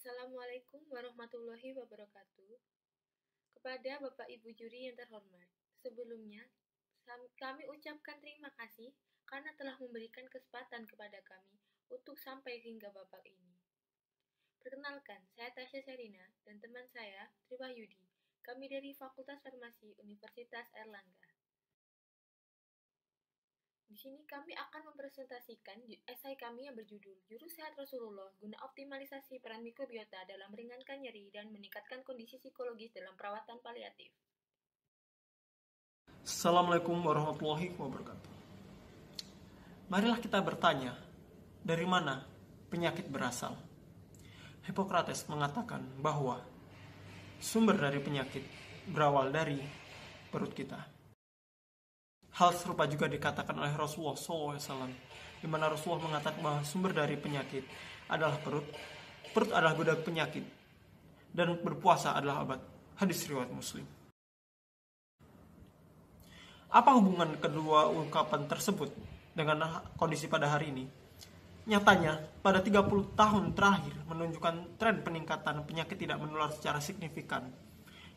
Assalamualaikum warahmatullahi wabarakatuh. Kepada Bapak Ibu juri yang terhormat, sebelumnya kami ucapkan terima kasih karena telah memberikan kesempatan kepada kami untuk sampai hingga babak ini. Perkenalkan, saya Tasya Sherina dan teman saya Triwahyudi. Kami dari Fakultas Farmasi Universitas Airlangga. Di sini kami akan mempresentasikan esai kami yang berjudul Jurus Sehat Rasulullah guna optimalisasi peran mikrobiota dalam meringankan nyeri dan meningkatkan kondisi psikologis dalam perawatan paliatif. Assalamualaikum warahmatullahi wabarakatuh. Marilah kita bertanya, dari mana penyakit berasal? Hippocrates mengatakan bahwa sumber dari penyakit berawal dari perut kita. Hal serupa juga dikatakan oleh Rasulullah SAW, di mana Rasulullah mengatakan bahwa sumber dari penyakit adalah perut adalah gudang penyakit, dan berpuasa adalah obat. Hadis riwayat Muslim. Apa hubungan kedua ungkapan tersebut dengan kondisi pada hari ini? Nyatanya, pada 30 tahun terakhir menunjukkan tren peningkatan penyakit tidak menular secara signifikan,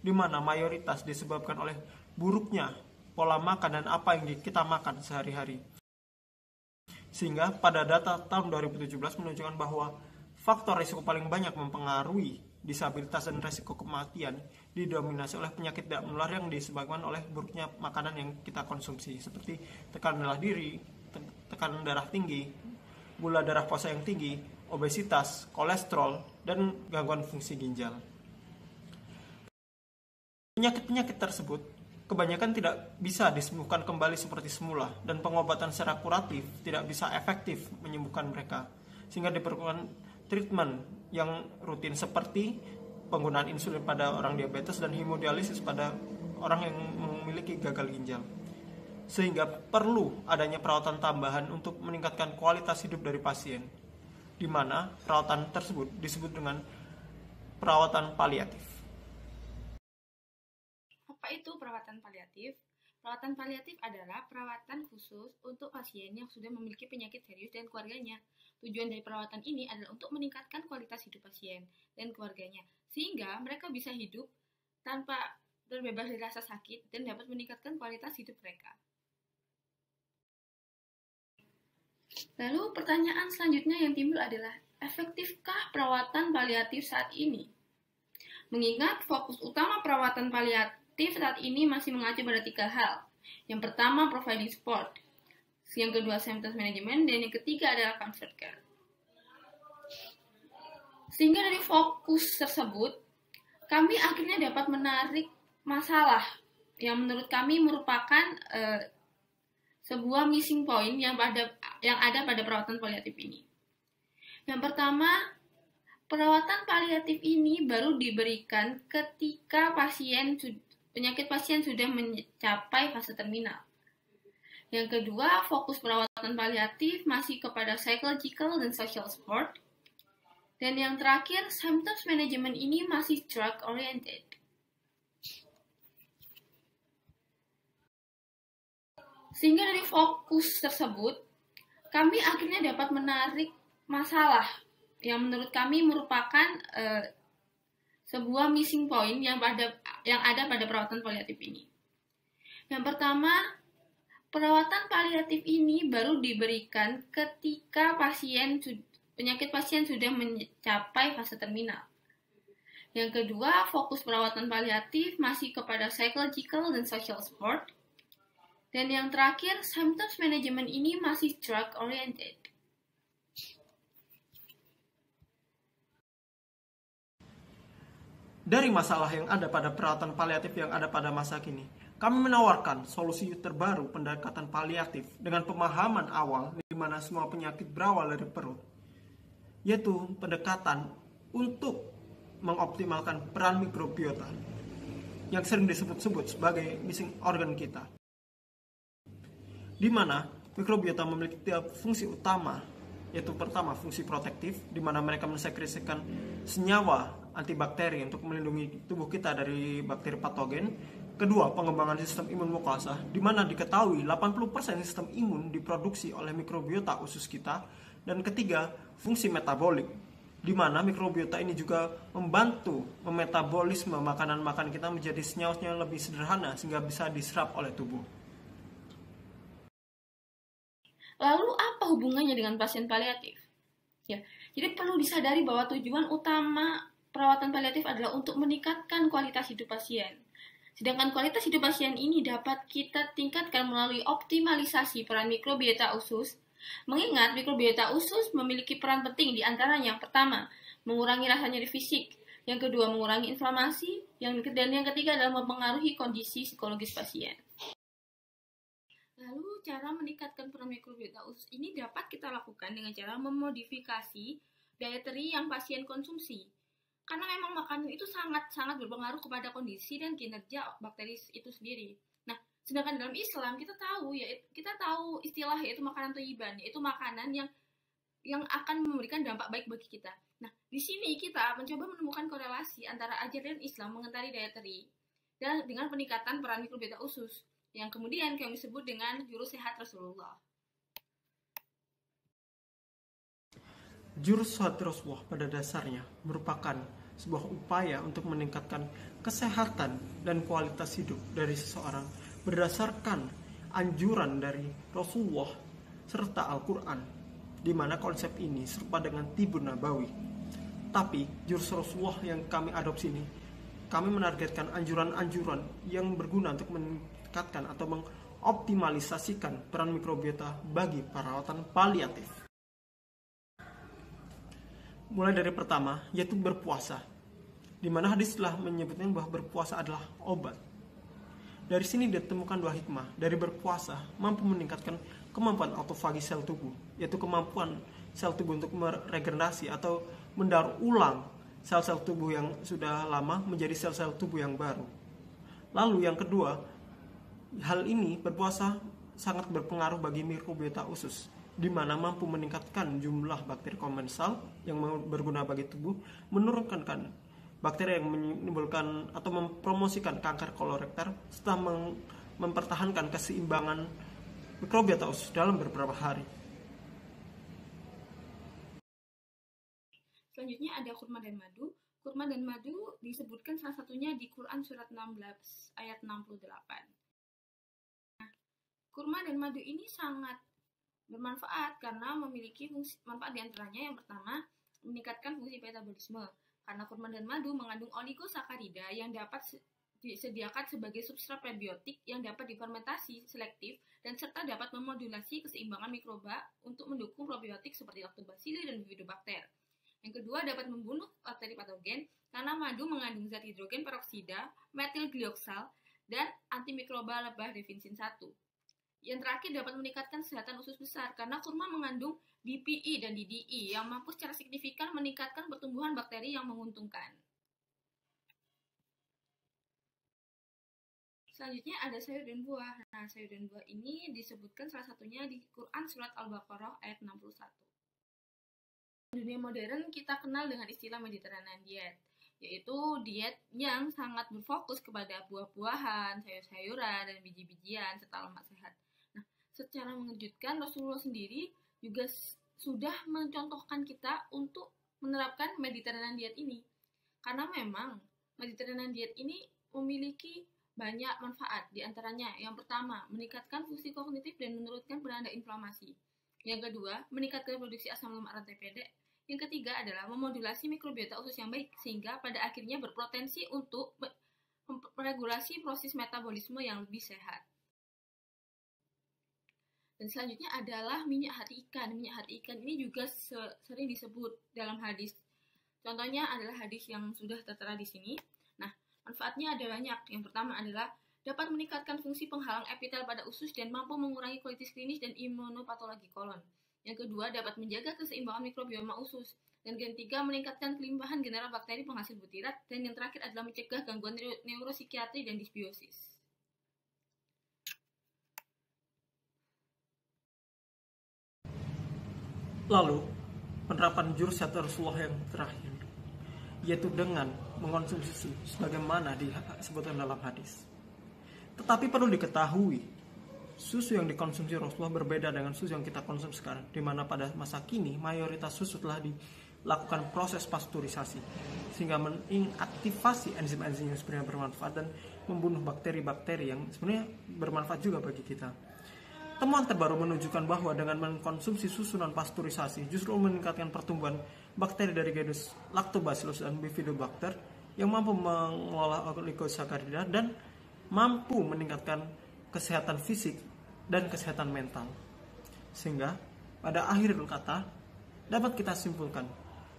di mana mayoritas disebabkan oleh buruknya pola makan dan apa yang kita makan sehari-hari. Sehingga pada data tahun 2017 menunjukkan bahwa faktor risiko paling banyak mempengaruhi disabilitas dan risiko kematian didominasi oleh penyakit tidak menular yang disebabkan oleh buruknya makanan yang kita konsumsi, seperti tekanan darah diri, tekanan darah tinggi, gula darah puasa yang tinggi, obesitas, kolesterol, dan gangguan fungsi ginjal. Penyakit-penyakit tersebut kebanyakan tidak bisa disembuhkan kembali seperti semula, dan pengobatan secara kuratif tidak bisa efektif menyembuhkan mereka, sehingga diperlukan treatment yang rutin seperti penggunaan insulin pada orang diabetes dan hemodialisis pada orang yang memiliki gagal ginjal. Sehingga perlu adanya perawatan tambahan untuk meningkatkan kualitas hidup dari pasien, di mana perawatan tersebut disebut dengan perawatan paliatif. Apa itu perawatan paliatif? Perawatan paliatif adalah perawatan khusus untuk pasien yang sudah memiliki penyakit serius dan keluarganya. Tujuan dari perawatan ini adalah untuk meningkatkan kualitas hidup pasien dan keluarganya, sehingga mereka bisa hidup tanpa terbebas dari rasa sakit dan dapat meningkatkan kualitas hidup mereka. Lalu pertanyaan selanjutnya yang timbul adalah, efektifkah perawatan paliatif saat ini? Mengingat fokus utama perawatan paliatif saat ini masih mengacu pada 3 hal. Yang pertama, providing support. Yang kedua, symptom management. Dan yang ketiga adalah comfort care. Sehingga dari fokus tersebut, kami akhirnya dapat menarik masalah yang menurut kami merupakan sebuah missing point yang ada pada perawatan paliatif ini. Yang pertama, perawatan paliatif ini baru diberikan ketika penyakit pasien sudah mencapai fase terminal. Yang kedua, fokus perawatan paliatif masih kepada psychological dan social support. Dan yang terakhir, symptoms management ini masih drug oriented. Sehingga dari fokus tersebut, kami akhirnya dapat menarik masalah yang menurut kami merupakan sebuah missing point yang ada pada perawatan paliatif ini. Yang pertama, perawatan paliatif ini baru diberikan ketika penyakit pasien sudah mencapai fase terminal. Yang kedua, fokus perawatan paliatif masih kepada psychological dan social support. Dan yang terakhir, symptoms management ini masih drug oriented. Dari masalah yang ada pada perawatan paliatif yang ada pada masa kini, kami menawarkan solusi terbaru pendekatan paliatif dengan pemahaman awal di mana semua penyakit berawal dari perut, yaitu pendekatan untuk mengoptimalkan peran mikrobiota yang sering disebut-sebut sebagai missing organ kita, di mana mikrobiota memiliki 3 fungsi utama, yaitu pertama fungsi protektif, di mana mereka mensekresikan senyawa antibakteri untuk melindungi tubuh kita dari bakteri patogen. Kedua, pengembangan sistem imun mukosah, di mana diketahui 80% sistem imun diproduksi oleh mikrobiota usus kita. Dan ketiga, fungsi metabolik, di mana mikrobiota ini juga membantu memetabolisme makanan-makanan kita menjadi senyawa-senyawa lebih sederhana sehingga bisa diserap oleh tubuh. Lalu apa hubungannya dengan pasien paliatif? Ya, jadi perlu disadari bahwa tujuan utama perawatan paliatif adalah untuk meningkatkan kualitas hidup pasien. Sedangkan kualitas hidup pasien ini dapat kita tingkatkan melalui optimalisasi peran mikrobiota usus. Mengingat mikrobiota usus memiliki peran penting di antaranya yang pertama, mengurangi rasa nyeri fisik, yang kedua mengurangi inflamasi, dan yang ketiga adalah mempengaruhi kondisi psikologis pasien. Lalu cara meningkatkan peran mikrobiota usus ini dapat kita lakukan dengan cara memodifikasi dietary yang pasien konsumsi. Karena memang makanan itu sangat berpengaruh kepada kondisi dan kinerja bakteri itu sendiri. Nah, sedangkan dalam Islam kita tahu istilah yaitu makanan thayyiban, yaitu makanan yang akan memberikan dampak baik bagi kita. Nah, di sini kita mencoba menemukan korelasi antara ajaran Islam mengenai dietary dan dengan peningkatan peran mikrobiota usus yang kemudian kami sebut dengan jurus sehat Rasulullah. Jurus sehat Rasulullah pada dasarnya merupakan sebuah upaya untuk meningkatkan kesehatan dan kualitas hidup dari seseorang berdasarkan anjuran dari Rasulullah serta Al-Quran, di mana konsep ini serupa dengan Tibun Nabawi. Tapi jurus Rasulullah yang kami adopsi ini, kami menargetkan anjuran-anjuran yang berguna untuk meningkatkan atau mengoptimalisasikan peran mikrobiota bagi perawatan paliatif. Mulai dari pertama, yaitu berpuasa, di mana hadis telah menyebutkan bahwa berpuasa adalah obat. Dari sini ditemukan dua hikmah. Dari berpuasa mampu meningkatkan kemampuan autofagi sel tubuh, yaitu kemampuan sel tubuh untuk meregenerasi atau mendaur ulang sel-sel tubuh yang sudah lama menjadi sel-sel tubuh yang baru. Lalu yang kedua, hal ini berpuasa sangat berpengaruh bagi mikrobiota usus, di mana mampu meningkatkan jumlah bakteri komensal yang berguna bagi tubuh, menurunkan bakteri yang menimbulkan atau mempromosikan kanker kolorektal, serta mempertahankan keseimbangan mikrobiota usus dalam beberapa hari. Selanjutnya ada kurma dan madu. Kurma dan madu disebutkan salah satunya di Quran surat 16 ayat 68. Nah, kurma dan madu ini sangat bermanfaat karena memiliki fungsi manfaat diantaranya yang pertama meningkatkan fungsi metabolisme karena kurma dan madu mengandung oligosakarida yang dapat disediakan sebagai substrat prebiotik yang dapat difermentasi selektif dan serta dapat memodulasi keseimbangan mikroba untuk mendukung probiotik seperti Lactobacillus dan Bifidobacter. Yang kedua dapat membunuh bakteri patogen karena madu mengandung zat hidrogen peroksida, metilglioksal dan antimikroba lebah definsin 1. Yang terakhir dapat meningkatkan kesehatan usus besar karena kurma mengandung DPE dan DDE yang mampu secara signifikan meningkatkan pertumbuhan bakteri yang menguntungkan. Selanjutnya ada sayur dan buah. Nah, sayur dan buah ini disebutkan salah satunya di Quran surat Al-Baqarah ayat 61. Di dunia modern kita kenal dengan istilah Mediterranean diet, yaitu diet yang sangat berfokus kepada buah-buahan, sayur-sayuran, dan biji-bijian serta lemak sehat. Secara mengejutkan, Rasulullah sendiri juga sudah mencontohkan kita untuk menerapkan Mediterranean diet ini. Karena memang Mediterranean diet ini memiliki banyak manfaat, diantaranya yang pertama, meningkatkan fungsi kognitif dan menurunkan penanda inflamasi. Yang kedua, meningkatkan produksi asam lemak rantai pendek. Yang ketiga adalah memodulasi mikrobiota usus yang baik, sehingga pada akhirnya berpotensi untuk meregulasi proses metabolisme yang lebih sehat. Dan selanjutnya adalah minyak hati ikan. Minyak hati ikan ini juga sering disebut dalam hadis. Contohnya adalah hadis yang sudah tertera di sini. Nah, manfaatnya ada banyak. Yang pertama adalah dapat meningkatkan fungsi penghalang epitel pada usus dan mampu mengurangi kolitis klinis dan imunopatologi kolon. Yang kedua, dapat menjaga keseimbangan mikrobioma usus. Dan yang ketiga, meningkatkan kelimpahan general bakteri penghasil butirat. Dan yang terakhir adalah mencegah gangguan neuropsikiatri dan disbiosis. Lalu, penerapan jurus sehat Rasulullah yang terakhir, yaitu dengan mengonsumsi susu sebagaimana disebutkan dalam hadis. Tetapi perlu diketahui, susu yang dikonsumsi Rasulullah berbeda dengan susu yang kita konsumsi sekarang, di mana pada masa kini mayoritas susu telah lakukan proses pasteurisasi sehingga mengaktifasi enzim-enzim yang sebenarnya bermanfaat dan membunuh bakteri-bakteri yang sebenarnya bermanfaat juga bagi kita. Temuan terbaru menunjukkan bahwa dengan mengkonsumsi susu non pasteurisasi justru meningkatkan pertumbuhan bakteri dari genus Lactobacillus dan Bifidobacter yang mampu mengolah oligosakarida dan mampu meningkatkan kesehatan fisik dan kesehatan mental. Sehingga pada akhir kata dapat kita simpulkan,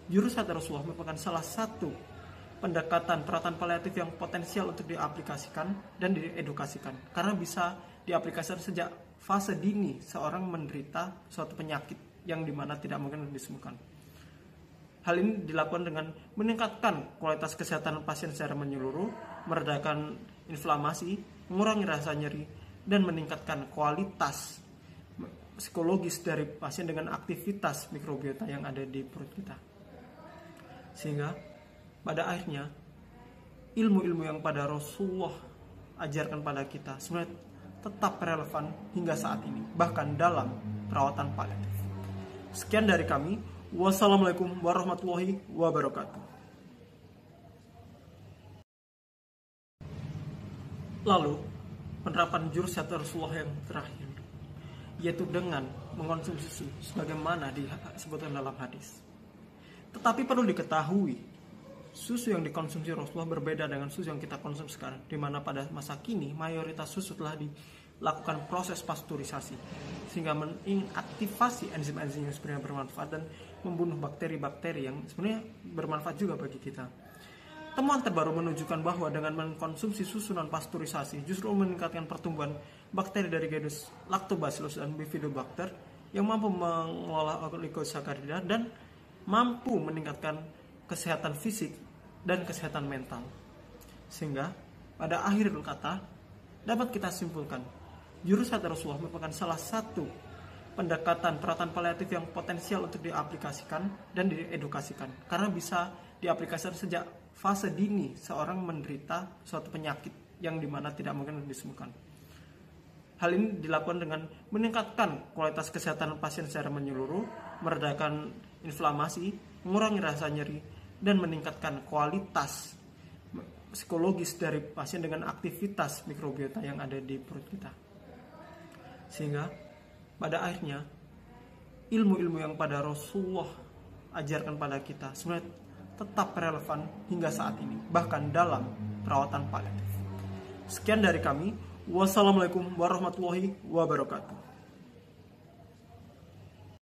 jurus Hayat Rasulullah merupakan salah satu pendekatan perawatan paliatif yang potensial untuk diaplikasikan dan diedukasikan karena bisa diaplikasikan sejak fase dini seorang menderita suatu penyakit yang dimana tidak mungkin disembuhkan. Hal ini dilakukan dengan meningkatkan kualitas kesehatan pasien secara menyeluruh, meredakan inflamasi, mengurangi rasa nyeri, dan meningkatkan kualitas psikologis dari pasien dengan aktivitas mikrobiota yang ada di perut kita. Sehingga pada akhirnya ilmu-ilmu yang pada Rasulullah ajarkan pada kita sebenarnya tetap relevan hingga saat ini, bahkan dalam perawatan paliatif. Sekian dari kami. Wassalamualaikum warahmatullahi wabarakatuh. Lalu, penerapan jurus Hayat Rasulullah yang terakhir, yaitu dengan mengonsumsi susu sebagaimana disebutkan dalam hadis. Tetapi perlu diketahui, susu yang dikonsumsi Rasulullah berbeda dengan susu yang kita konsumsi sekarang, di mana pada masa kini mayoritas susu telah dilakukan proses pasteurisasi sehingga mengaktifasi enzim-enzim yang sebenarnya bermanfaat dan membunuh bakteri-bakteri yang sebenarnya bermanfaat juga bagi kita. Temuan terbaru menunjukkan bahwa dengan mengkonsumsi susu non pasteurisasi justru meningkatkan pertumbuhan bakteri dari genus Lactobacillus dan Bifidobacter yang mampu mengolah oligosakarida dan mampu meningkatkan kesehatan fisik dan kesehatan mental. Sehingga pada akhir kata dapat kita simpulkan, jurus Hayat Rasulullah merupakan salah satu pendekatan perawatan paliatif yang potensial untuk diaplikasikan dan diedukasikan karena bisa diaplikasikan sejak fase dini seorang menderita suatu penyakit yang dimana tidak mungkin disembuhkan. Hal ini dilakukan dengan meningkatkan kualitas kesehatan pasien secara menyeluruh, meredakan inflamasi, mengurangi rasa nyeri, dan meningkatkan kualitas psikologis dari pasien dengan aktivitas mikrobiota yang ada di perut kita. Sehingga pada akhirnya ilmu-ilmu yang pada Rasulullah ajarkan pada kita sebenarnya tetap relevan hingga saat ini, bahkan dalam perawatan paliatif. Sekian dari kami. Wassalamualaikum warahmatullahi wabarakatuh.